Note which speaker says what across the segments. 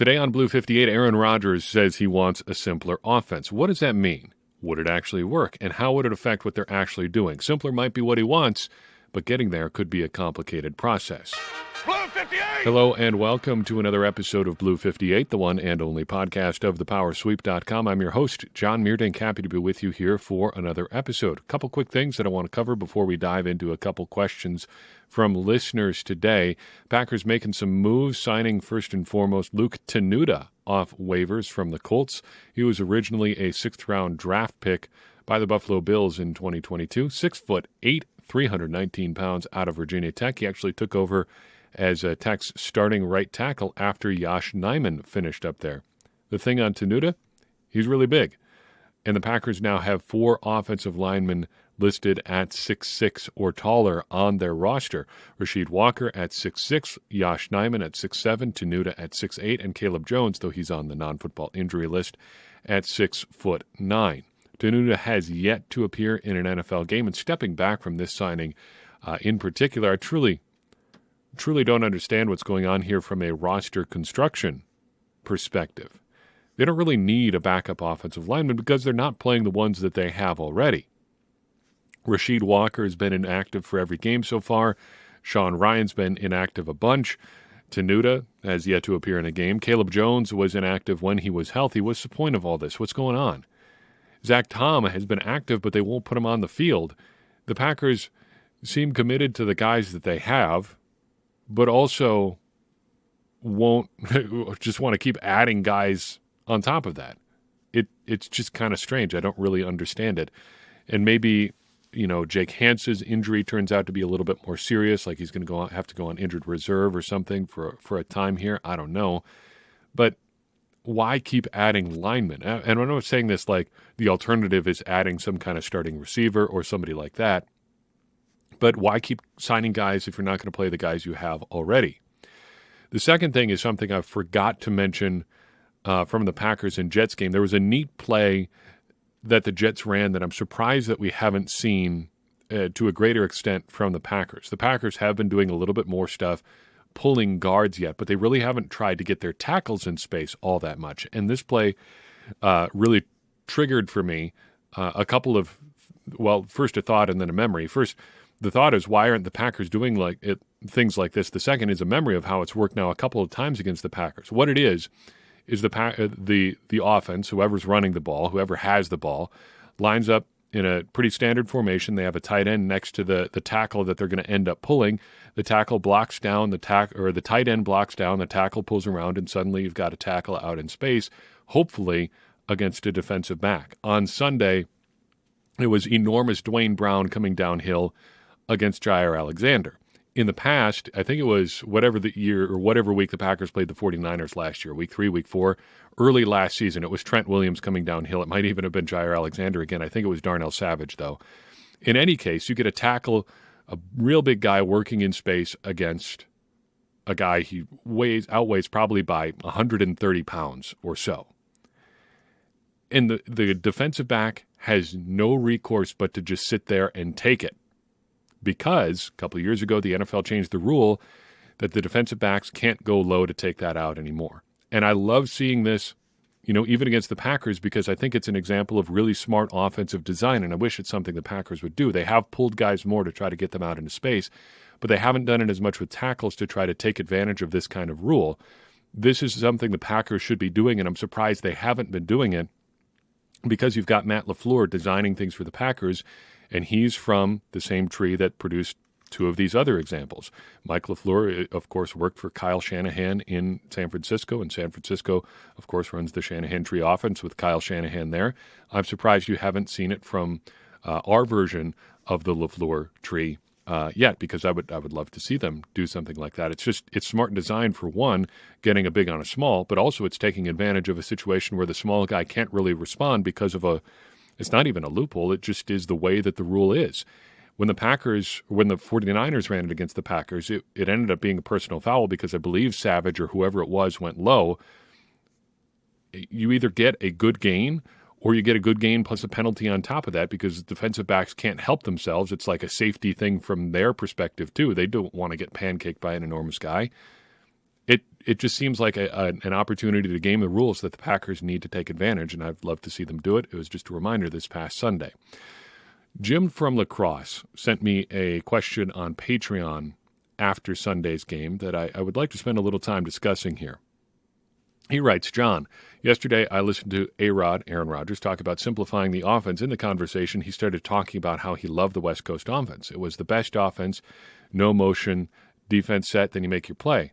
Speaker 1: Today on Blue 58, Aaron Rodgers says he wants a simpler offense. What does that mean? Would it actually work? And how would it affect what they're actually doing? Simpler might be what he wants, but getting there could be a complicated process.
Speaker 2: Blue 58!
Speaker 1: Hello and welcome to another episode of Blue 58, the one and only podcast of thepowersweep.com. I'm your host, John Meerdink, happy to be with you here for another episode. A couple quick things that I want to cover before we dive into a couple questions from listeners today. Packers making some moves, signing first and foremost Luke Tenuta off waivers from the Colts. He was originally a sixth-round draft pick by the Buffalo Bills in 2022. 6'8", 319 pounds out of Virginia Tech. He actually took over as Tech's starting right tackle after Josh Nijman finished up there. The thing on Tenuta, he's really big. And the Packers now have 4 offensive linemen listed at 6'6" or taller on their roster. Rasheed Walker at 6'6", Josh Nijman at 6'7", Tenuta at 6'8", and Caleb Jones, though he's on the non-football injury list, at 6'9". Tenuta has yet to appear in an NFL game, and stepping back from this signing in particular, I truly don't understand what's going on here from a roster construction perspective. They don't really need a backup offensive lineman because they're not playing the ones that they have already. Rasheed Walker has been inactive for every game so far. Sean Ryan's been inactive a bunch. Tenuta has yet to appear in a game. Caleb Jones was inactive when he was healthy. What's the point of all this? What's going on? Zach Tom has been active, but they won't put him on the field. The Packers seem committed to the guys that they have, but also won't just want to keep adding guys on top of that. It's just kind of strange. I don't really understand it. And maybe, Jake Hance's injury turns out to be a little bit more serious, like he's going to have to go on injured reserve or something for a time here. I don't know. But why keep adding linemen? And I'm not saying this like the alternative is adding some kind of starting receiver or somebody like that. But why keep signing guys if you're not going to play the guys you have already? The second thing is something I forgot to mention from the Packers and Jets game. There was a neat play that the Jets ran that I'm surprised that we haven't seen to a greater extent from the Packers. The Packers have been doing a little bit more stuff pulling guards yet, but they really haven't tried to get their tackles in space all that much. And this play really triggered for me a couple of, first a thought and then a memory. First, the thought is, why aren't the Packers doing things like this? The second is a memory of how it's worked now a couple of times against the Packers. What it is the offense, whoever's running the ball, whoever has the ball, lines up in a pretty standard formation. They have a tight end next to the tackle that they're going to end up pulling. The tackle blocks down the tight end blocks down, the tackle pulls around, and suddenly you've got a tackle out in space, hopefully against a defensive back. On Sunday, it was enormous Dwayne Brown coming downhill against Jair Alexander. In the past, I think it was whatever the year or whatever week the Packers played the 49ers last year, week 3, week 4, early last season, it was Trent Williams coming downhill. It might even have been Jair Alexander again. I think it was Darnell Savage, though. In any case, you get a tackle, a real big guy working in space against a guy he outweighs probably by 130 pounds or so. And the defensive back has no recourse but to just sit there and take it. Because a couple of years ago, the NFL changed the rule that the defensive backs can't go low to take that out anymore. And I love seeing this, even against the Packers, because I think it's an example of really smart offensive design, and I wish it's something the Packers would do. They have pulled guys more to try to get them out into space, but they haven't done it as much with tackles to try to take advantage of this kind of rule. This is something the Packers should be doing, and I'm surprised they haven't been doing it, because you've got Matt LaFleur designing things for the Packers, and he's from the same tree that produced 2 of these other examples. Mike LaFleur, of course, worked for Kyle Shanahan in San Francisco, and San Francisco, of course, runs the Shanahan tree offense with Kyle Shanahan there. I'm surprised you haven't seen it from our version of the LaFleur tree yet, because I would love to see them do something like that. It's smart design for one, getting a big on a small, but also it's taking advantage of a situation where the small guy can't really respond because of it's not even a loophole. It just is the way that the rule is. When the 49ers ran it against the Packers, it ended up being a personal foul because I believe Savage or whoever it was went low. You either get a good gain or you get a good gain plus a penalty on top of that because defensive backs can't help themselves. It's like a safety thing from their perspective too. They don't want to get pancaked by an enormous guy. it just seems like an opportunity to game the rules that the Packers need to take advantage, and I'd love to see them do it. It was just a reminder this past Sunday. Jim from La Crosse sent me a question on Patreon after Sunday's game that I would like to spend a little time discussing here. He writes, John, yesterday I listened to Aaron Rodgers, talk about simplifying the offense. In the conversation, he started talking about how he loved the West Coast offense. It was the best offense, no motion, defense set, then you make your play.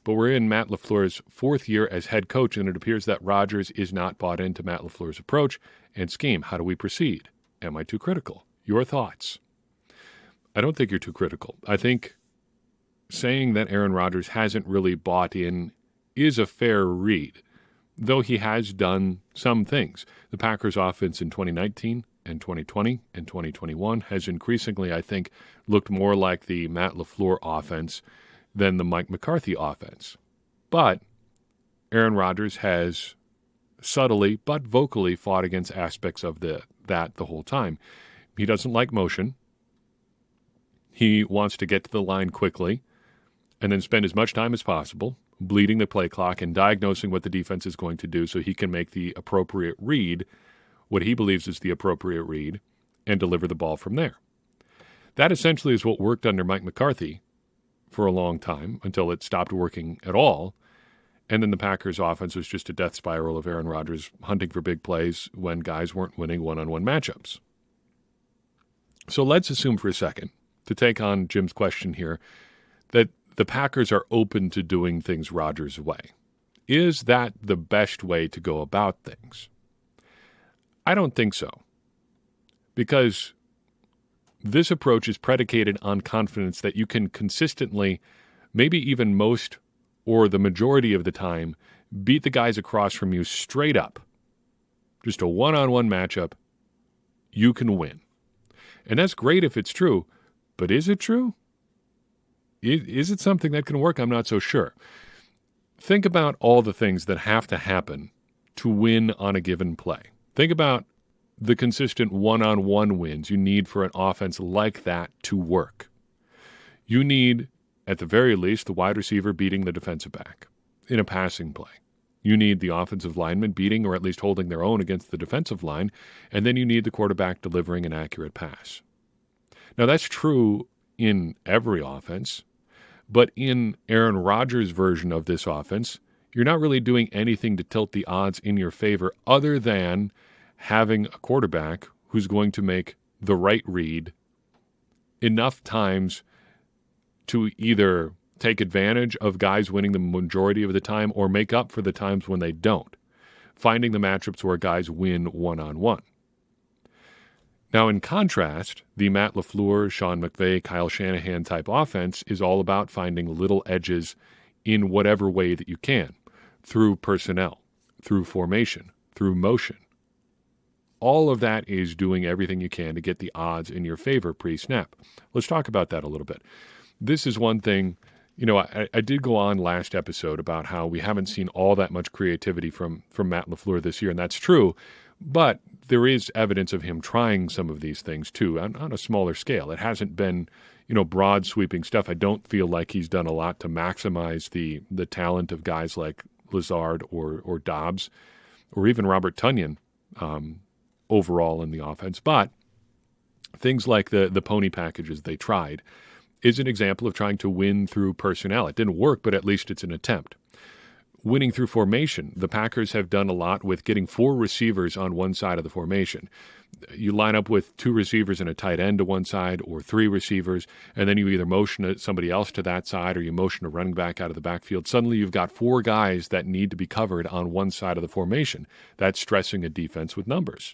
Speaker 1: But we're in Matt LaFleur's fourth year as head coach, and it appears that Rodgers is not bought into Matt LaFleur's approach and scheme. How do we proceed? Am I too critical? Your thoughts? I don't think you're too critical. I think saying that Aaron Rodgers hasn't really bought in is a fair read, though he has done some things. The Packers' offense in 2019 and 2020 and 2021 has increasingly, I think, looked more like the Matt LaFleur offense than the Mike McCarthy offense. But Aaron Rodgers has subtly but vocally fought against aspects of that the whole time. He doesn't like motion. He wants to get to the line quickly and then spend as much time as possible bleeding the play clock and diagnosing what the defense is going to do so he can make the appropriate read, what he believes is the appropriate read, and deliver the ball from there. That essentially is what worked under Mike McCarthy for a long time until it stopped working at all. And then the Packers' offense was just a death spiral of Aaron Rodgers hunting for big plays when guys weren't winning one-on-one matchups. So let's assume for a second, to take on Jim's question here, that the Packers are open to doing things Rodgers' way. Is that the best way to go about things? I don't think so. Because this approach is predicated on confidence that you can consistently, maybe even most or the majority of the time, beat the guys across from you straight up. Just a one-on-one matchup, you can win. And that's great if it's true, but is it true? Is it something that can work? I'm not so sure. Think about all the things that have to happen to win on a given play. Think about the consistent one-on-one wins you need for an offense like that to work. You need, at the very least, the wide receiver beating the defensive back in a passing play. You need the offensive lineman beating or at least holding their own against the defensive line, and then you need the quarterback delivering an accurate pass. Now, that's true in every offense, but in Aaron Rodgers' version of this offense, you're not really doing anything to tilt the odds in your favor other than having a quarterback who's going to make the right read enough times to either take advantage of guys winning the majority of the time or make up for the times when they don't, finding the matchups where guys win one-on-one. Now, in contrast, the Matt LaFleur, Sean McVay, Kyle Shanahan type offense is all about finding little edges in whatever way that you can, through personnel, through formation, through motion. All of that is doing everything you can to get the odds in your favor pre-snap. Let's talk about that a little bit. This is one thing, I did go on last episode about how we haven't seen all that much creativity from Matt LaFleur this year, and that's true, but there is evidence of him trying some of these things too on a smaller scale. It hasn't been, broad sweeping stuff. I don't feel like he's done a lot to maximize the talent of guys like Lazard or Dobbs or even Robert Tonyan overall in the offense. But things like the pony packages they tried is an example of trying to win through personnel. It didn't work, but at least it's an attempt. Winning through formation. The Packers have done a lot with getting 4 receivers on one side of the formation. You line up with 2 receivers and a tight end to one side or 3 receivers, and then you either motion somebody else to that side or you motion a running back out of the backfield. Suddenly you've got 4 guys that need to be covered on one side of the formation. That's stressing a defense with numbers.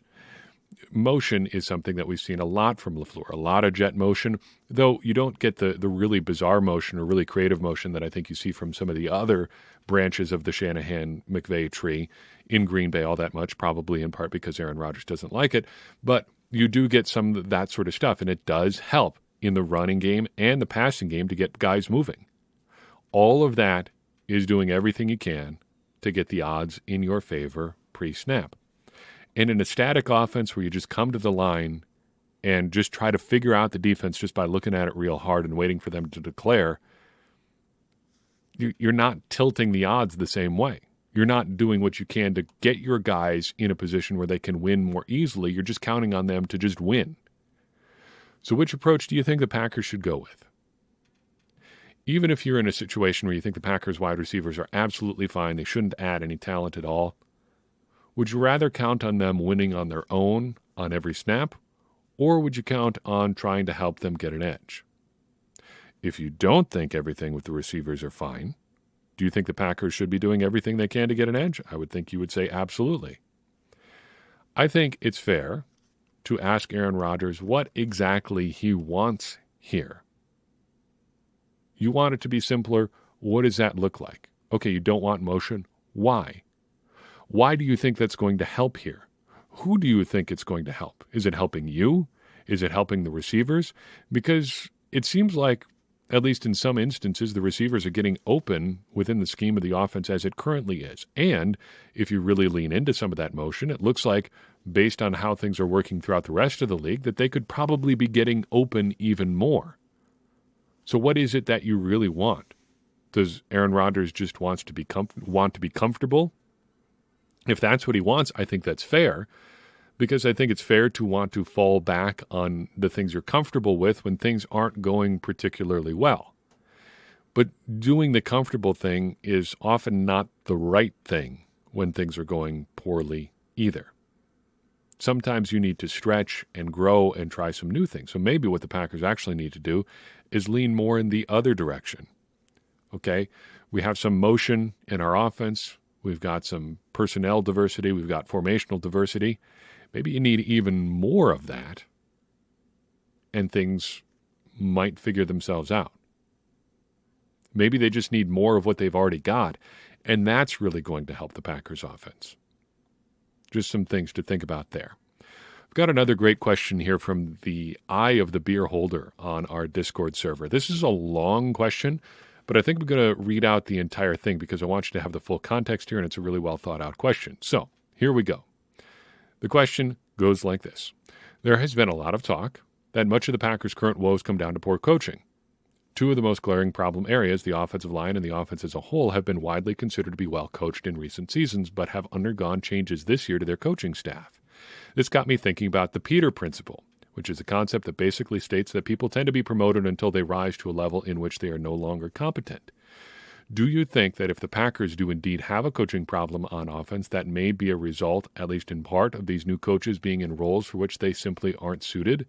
Speaker 1: Motion is something that we've seen a lot from LaFleur, a lot of jet motion, though you don't get the really bizarre motion or really creative motion that I think you see from some of the other branches of the Shanahan-McVay tree in Green Bay all that much, probably in part because Aaron Rodgers doesn't like it. But you do get some of that sort of stuff, and it does help in the running game and the passing game to get guys moving. All of that is doing everything you can to get the odds in your favor pre-snap. And in a static offense where you just come to the line and just try to figure out the defense just by looking at it real hard and waiting for them to declare, you're not tilting the odds the same way. You're not doing what you can to get your guys in a position where they can win more easily. You're just counting on them to just win. So which approach do you think the Packers should go with? Even if you're in a situation where you think the Packers wide receivers are absolutely fine, they shouldn't add any talent at all, would you rather count on them winning on their own on every snap, or would you count on trying to help them get an edge? If you don't think everything with the receivers are fine, do you think the Packers should be doing everything they can to get an edge? I would think you would say absolutely. I think it's fair to ask Aaron Rodgers what exactly he wants here. You want it to be simpler. What does that look like? Okay, you don't want motion. Why? Why do you think that's going to help here? Who do you think it's going to help? Is it helping you? Is it helping the receivers? Because it seems like, at least in some instances, the receivers are getting open within the scheme of the offense as it currently is. And if you really lean into some of that motion, it looks like, based on how things are working throughout the rest of the league, that they could probably be getting open even more. So what is it that you really want? Does Aaron Rodgers just want to be comfortable? If that's what he wants, I think that's fair, because I think it's fair to want to fall back on the things you're comfortable with when things aren't going particularly well. But doing the comfortable thing is often not the right thing when things are going poorly either. Sometimes you need to stretch and grow and try some new things. So maybe what the Packers actually need to do is lean more in the other direction. Okay, we have some motion in our offense. We've got some personnel diversity. We've got formational diversity. Maybe you need even more of that, and things might figure themselves out. Maybe they just need more of what they've already got, and that's really going to help the Packers offense. Just some things to think about there. I've got another great question here from the Eye of the Beer Holder on our Discord server. This is a long question, but I think I'm going to read out the entire thing because I want you to have the full context here, and it's a really well thought out question. So here we go. The question goes like this. There has been a lot of talk that much of the Packers' current woes come down to poor coaching. Two of the most glaring problem areas, the offensive line and the offense as a whole, have been widely considered to be well coached in recent seasons, but have undergone changes this year to their coaching staff. This got me thinking about the Peter Principle, which is a concept that basically states that people tend to be promoted until they rise to a level in which they are no longer competent. Do you think that if the Packers do indeed have a coaching problem on offense, that may be a result, at least in part, of these new coaches being in roles for which they simply aren't suited?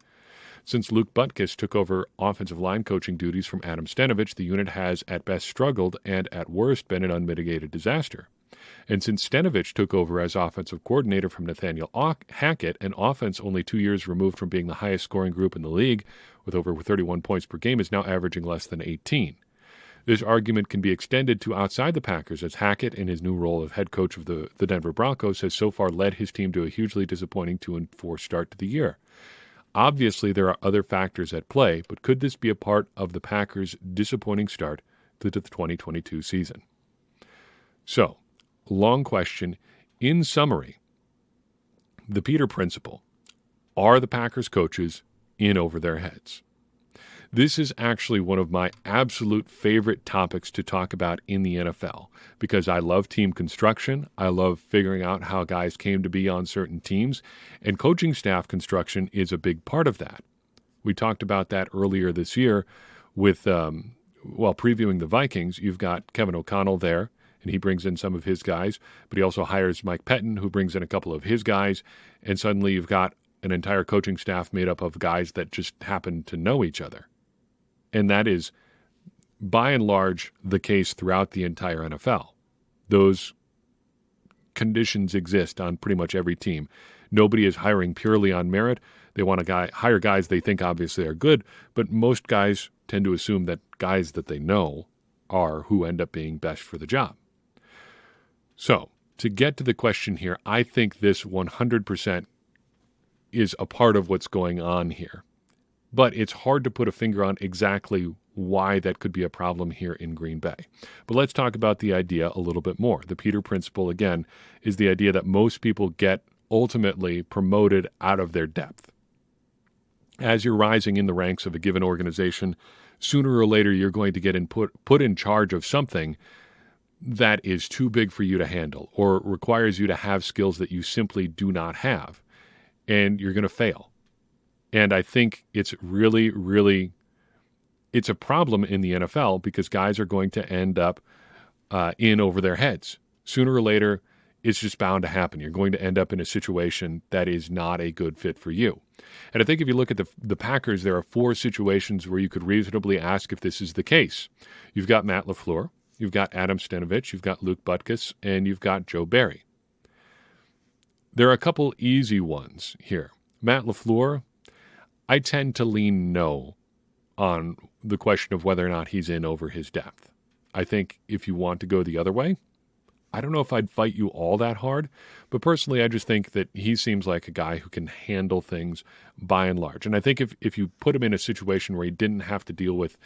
Speaker 1: Since Luke Butkus took over offensive line coaching duties from Adam Stenavich, the unit has at best struggled and at worst been an unmitigated disaster. And since Stenavich took over as offensive coordinator from Nathaniel Hackett, an offense only 2 years removed from being the highest scoring group in the league, with over 31 points per game, is now averaging less than 18. This argument can be extended to outside the Packers, as Hackett, in his new role of head coach of the Denver Broncos, has so far led his team to a hugely disappointing 2-4 start to the year. Obviously, there are other factors at play, but could this be a part of the Packers' disappointing start to the 2022 season? So, long question. In summary, the Peter Principle. Are the Packers coaches in over their heads? This is actually one of my absolute favorite topics to talk about in the NFL because I love team construction. I love figuring out how guys came to be on certain teams, and coaching staff construction is a big part of that. We talked about that earlier this year with, while previewing the Vikings. You've got Kevin O'Connell there, and he brings in some of his guys, but he also hires Mike Pettin, who brings in a couple of his guys, and suddenly you've got an entire coaching staff made up of guys that just happen to know each other. And that is, by and large, the case throughout the entire NFL. Those conditions exist on pretty much every team. Nobody is hiring purely on merit. They want to hire guys they think obviously are good, but most guys tend to assume that guys that they know are who end up being best for the job. So, to get to the question here, I think this 100% is a part of what's going on here. But it's hard to put a finger on exactly why that could be a problem here in Green Bay. But let's talk about the idea a little bit more. The Peter Principle, again, is the idea that most people get ultimately promoted out of their depth. As you're rising in the ranks of a given organization, sooner or later you're going to get put in charge of something that is too big for you to handle or requires you to have skills that you simply do not have, and you're going to fail. And I think it's really, really, it's a problem in the NFL because guys are going to end up in over their heads. Sooner or later, it's just bound to happen. You're going to end up in a situation that is not a good fit for you. And I think if you look at the Packers, there are 4 situations where you could reasonably ask if this is the case. You've got Matt LaFleur, you've got Adam Stenavich, you've got Luke Butkus, and you've got Joe Barry. There are a couple easy ones here. Matt LaFleur, I tend to lean no on the question of whether or not he's in over his depth. I think if you want to go the other way, I don't know if I'd fight you all that hard, but personally I just think that he seems like a guy who can handle things by and large. And I think if you put him in a situation where he didn't have to deal with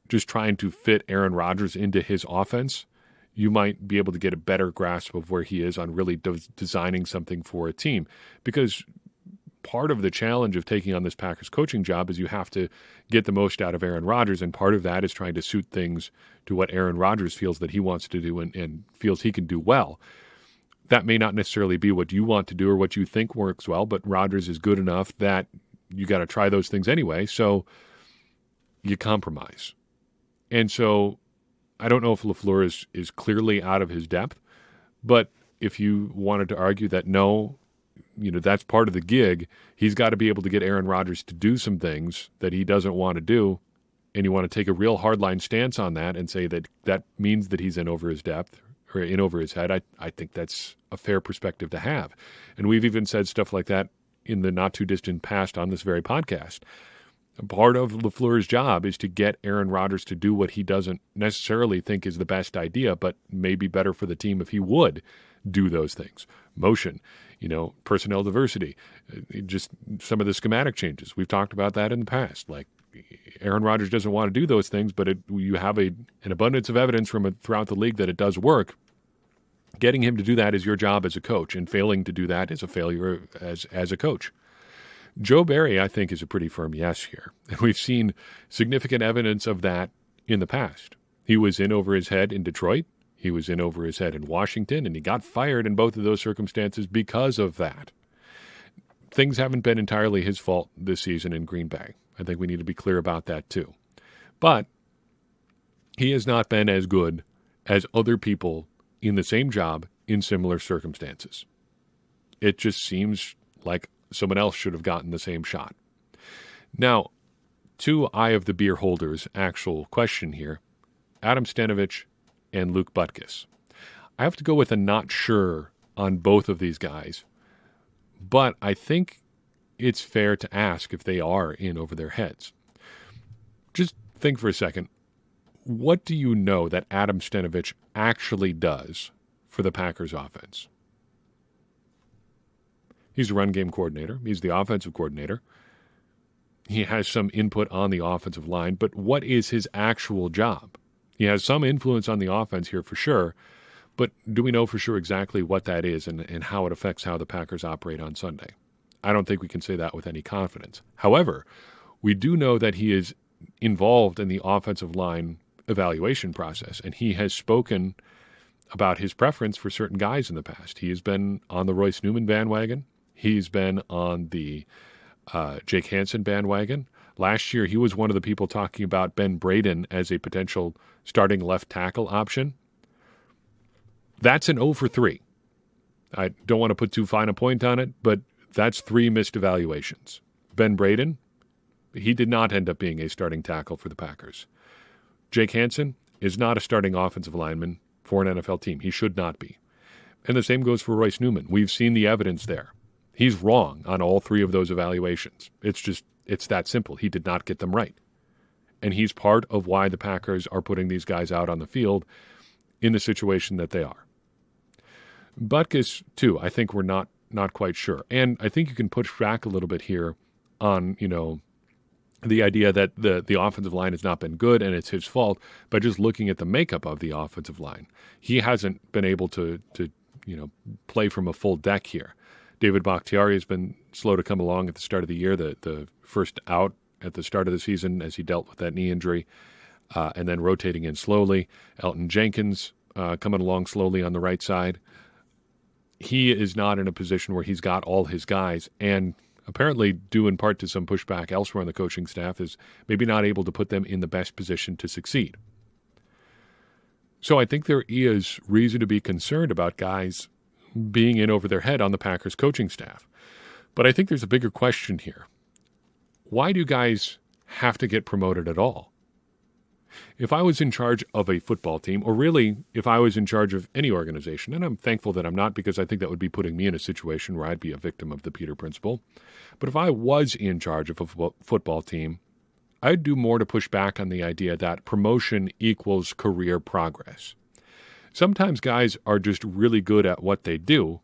Speaker 1: just trying to fit Aaron Rodgers into his offense, you might be able to get a better grasp of where he is on really designing something for a team. Because part of the challenge of taking on this Packers coaching job is you have to get the most out of Aaron Rodgers, and part of that is trying to suit things to what Aaron Rodgers feels that he wants to do and feels he can do well. That may not necessarily be what you want to do or what you think works well, but Rodgers is good enough that you got to try those things anyway, so you compromise. And so I don't know if LaFleur is clearly out of his depth, but if you wanted to argue that no, that's part of the gig, he's got to be able to get Aaron Rodgers to do some things that he doesn't want to do, and you want to take a real hardline stance on that and say that means that he's in over his depth or in over his head, I think that's a fair perspective to have. And we've even said stuff like that in the not-too-distant past on this very podcast. Part of LaFleur's job is to get Aaron Rodgers to do what he doesn't necessarily think is the best idea, but may be better for the team if he would do those things. Motion, personnel diversity, just some of the schematic changes. We've talked about that in the past. Like, Aaron Rodgers doesn't want to do those things, but you have an abundance of evidence from throughout the league that it does work. Getting him to do that is your job as a coach, and failing to do that is a failure as a coach. Joe Barry, I think, is a pretty firm yes here. And we've seen significant evidence of that in the past. He was in over his head in Detroit. He was in over his head in Washington, and he got fired in both of those circumstances because of that. Things haven't been entirely his fault this season in Green Bay. I think we need to be clear about that too. But he has not been as good as other people in the same job in similar circumstances. It just seems like someone else should have gotten the same shot. Now, to Eye of the Beer holders' actual question here, Adam Stenavich and Luke Butkus. I have to go with a not sure on both of these guys, but I think it's fair to ask if they are in over their heads. Just think for a second. What do you know that Adam Stenavich actually does for the Packers offense? He's the run game coordinator. He's the offensive coordinator. He has some input on the offensive line, but what is his actual job? He has some influence on the offense here for sure, but do we know for sure exactly what that is and how it affects how the Packers operate on Sunday? I don't think we can say that with any confidence. However, we do know that he is involved in the offensive line evaluation process, and he has spoken about his preference for certain guys in the past. He has been on the Royce Newman bandwagon. He's been on the Jake Hansen bandwagon. Last year, he was one of the people talking about Ben Braden as a potential starting left tackle option. That's an 0 for 3. I don't want to put too fine a point on it, but that's 3 missed evaluations. Ben Braden, he did not end up being a starting tackle for the Packers. Jake Hansen is not a starting offensive lineman for an NFL team. He should not be. And the same goes for Royce Newman. We've seen the evidence there. He's wrong on all 3 of those evaluations. It's that simple. He did not get them right. And he's part of why the Packers are putting these guys out on the field in the situation that they are. Butkus, too, I think we're not quite sure. And I think you can push back a little bit here on, the idea that the offensive line has not been good and it's his fault by just looking at the makeup of the offensive line. He hasn't been able to play from a full deck here. David Bakhtiari has been slow to come along at the start of the year. The first out at the start of the season as he dealt with that knee injury, and then rotating in slowly. Elton Jenkins coming along slowly on the right side. He is not in a position where he's got all his guys, and apparently due in part to some pushback elsewhere on the coaching staff, is maybe not able to put them in the best position to succeed. So I think there is reason to be concerned about guys being in over their head on the Packers coaching staff. But I think there's a bigger question here. Why do guys have to get promoted at all? If I was in charge of a football team, or really if I was in charge of any organization, and I'm thankful that I'm not because I think that would be putting me in a situation where I'd be a victim of the Peter principle, but if I was in charge of a football team, I'd do more to push back on the idea that promotion equals career progress. Sometimes guys are just really good at what they do,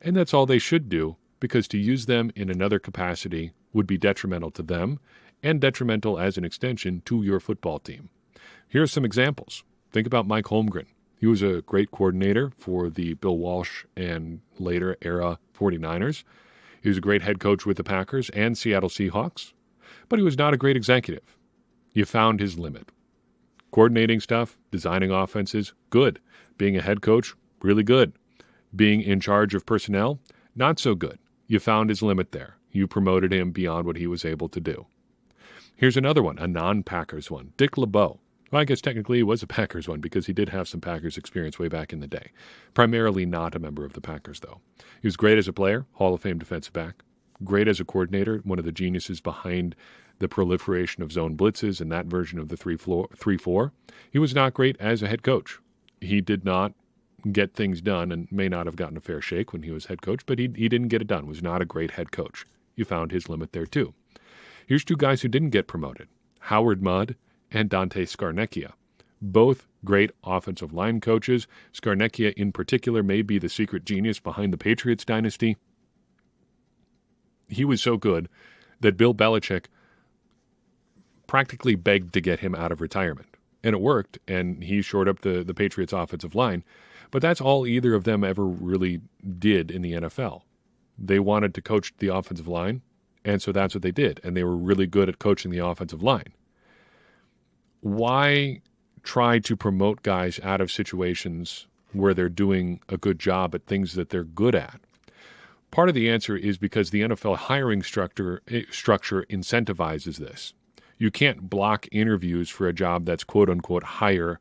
Speaker 1: and that's all they should do, because to use them in another capacity would be detrimental to them and detrimental as an extension to your football team. Here are some examples. Think about Mike Holmgren. He was a great coordinator for the Bill Walsh and later era 49ers. He was a great head coach with the Packers and Seattle Seahawks, but he was not a great executive. You found his limit. Coordinating stuff, designing offenses, good. Being a head coach, really good. Being in charge of personnel, not so good. You found his limit there. You promoted him beyond what he was able to do. Here's another one, a non-Packers one. Dick Lebeau. Well, I guess technically he was a Packers one because he did have some Packers experience way back in the day. Primarily not a member of the Packers, though. He was great as a player, Hall of Fame defensive back. Great as a coordinator, one of the geniuses behind the proliferation of zone blitzes and that version of the 3-4. He was not great as a head coach. He did not get things done and may not have gotten a fair shake when he was head coach, but he didn't get it done, was not a great head coach. You found his limit there, too. Here's two guys who didn't get promoted, Howard Mudd and Dante Skarnekia. Both great offensive line coaches. Skarnekia in particular may be the secret genius behind the Patriots dynasty. He was so good that Bill Belichick practically begged to get him out of retirement. And it worked, and he shored up the Patriots offensive line. But that's all either of them ever really did in the NFL. They wanted to coach the offensive line, and so that's what they did. And they were really good at coaching the offensive line. Why try to promote guys out of situations where they're doing a good job at things that they're good at? Part of the answer is because the NFL hiring structure incentivizes this. You can't block interviews for a job that's quote-unquote higher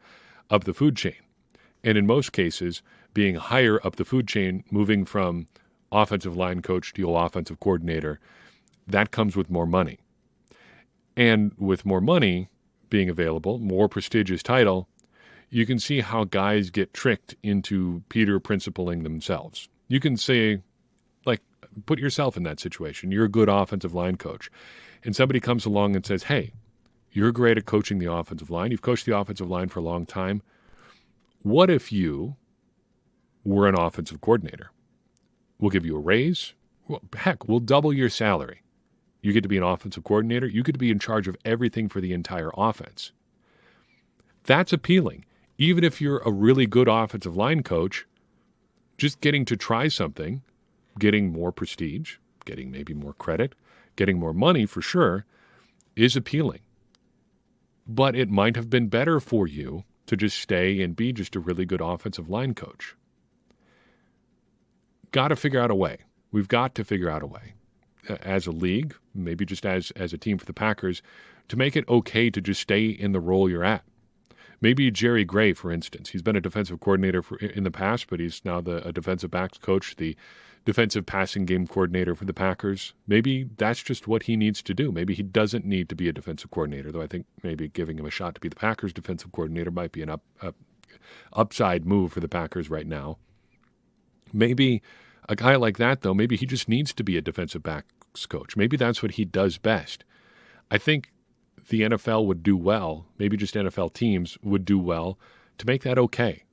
Speaker 1: up the food chain. And in most cases, being higher up the food chain, moving from offensive line coach to offensive coordinator, that comes with more money. And with more money being available, more prestigious title, you can see how guys get tricked into Peter principling themselves. You can say, like, put yourself in that situation. You're a good offensive line coach. And somebody comes along and says, hey, you're great at coaching the offensive line. You've coached the offensive line for a long time. What if you were an offensive coordinator? We'll give you a raise. Well, heck, we'll double your salary. You get to be an offensive coordinator. You get to be in charge of everything for the entire offense. That's appealing. Even if you're a really good offensive line coach, just getting to try something, getting more prestige, getting maybe more credit, getting more money for sure, is appealing. But it might have been better for you to just stay and be just a really good offensive line coach. Got to figure out a way. We've got to figure out a way as a league, maybe just as a team for the Packers, to make it okay to just stay in the role you're at. Maybe Jerry Gray, for instance. He's been a defensive coordinator in the past, but he's now a defensive backs coach, the defensive passing game coordinator for the Packers. Maybe that's just what he needs to do. Maybe he doesn't need to be a defensive coordinator, though I think maybe giving him a shot to be the Packers defensive coordinator might be an upside move for the Packers right now. Maybe a guy like that, though, maybe he just needs to be a defensive backs coach. Maybe that's what he does best. I think the NFL would do well, maybe just NFL teams would do well to make that okay.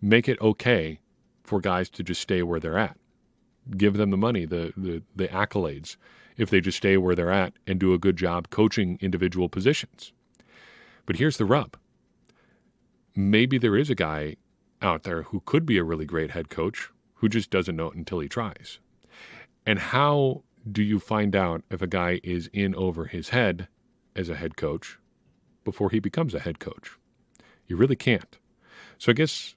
Speaker 1: Make it okay for guys to just stay where they're at. Give them the money, the accolades, if they just stay where they're at and do a good job coaching individual positions. But here's the rub. Maybe there is a guy out there who could be a really great head coach who just doesn't know it until he tries. And how do you find out if a guy is in over his head as a head coach before he becomes a head coach? You really can't. So I guess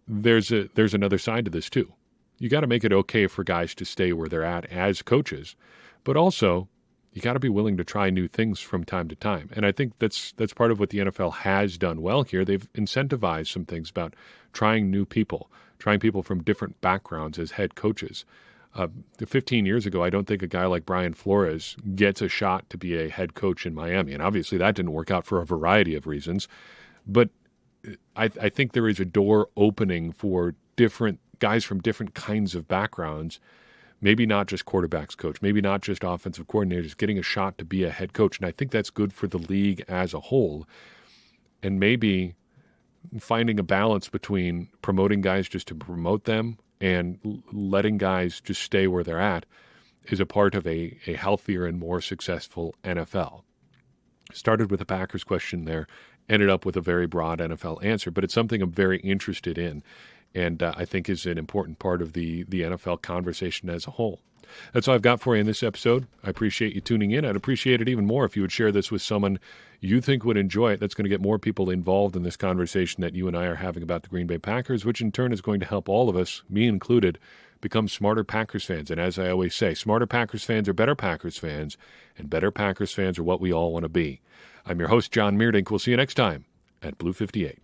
Speaker 1: there's another side to this too. You got to make it okay for guys to stay where they're at as coaches, but also you got to be willing to try new things from time to time. And I think that's part of what the NFL has done well here. They've incentivized some things about trying new people, trying people from different backgrounds as head coaches. 15 years ago, I don't think a guy like Brian Flores gets a shot to be a head coach in Miami. And obviously that didn't work out for a variety of reasons. But I think there is a door opening for different guys from different kinds of backgrounds, maybe not just quarterbacks coach, maybe not just offensive coordinators, getting a shot to be a head coach. And I think that's good for the league as a whole. And maybe finding a balance between promoting guys just to promote them and letting guys just stay where they're at is a part of a healthier and more successful NFL. Started with a Packers question there, ended up with a very broad NFL answer, but it's something I'm very interested in and I think is an important part of the NFL conversation as a whole. That's all I've got for you in this episode. I appreciate you tuning in. I'd appreciate it even more if you would share this with someone you think would enjoy it. That's going to get more people involved in this conversation that you and I are having about the Green Bay Packers, which in turn is going to help all of us, me included, become smarter Packers fans. And as I always say, smarter Packers fans are better Packers fans, and better Packers fans are what we all want to be. I'm your host, John Meerdink. We'll see you next time at Blue 58.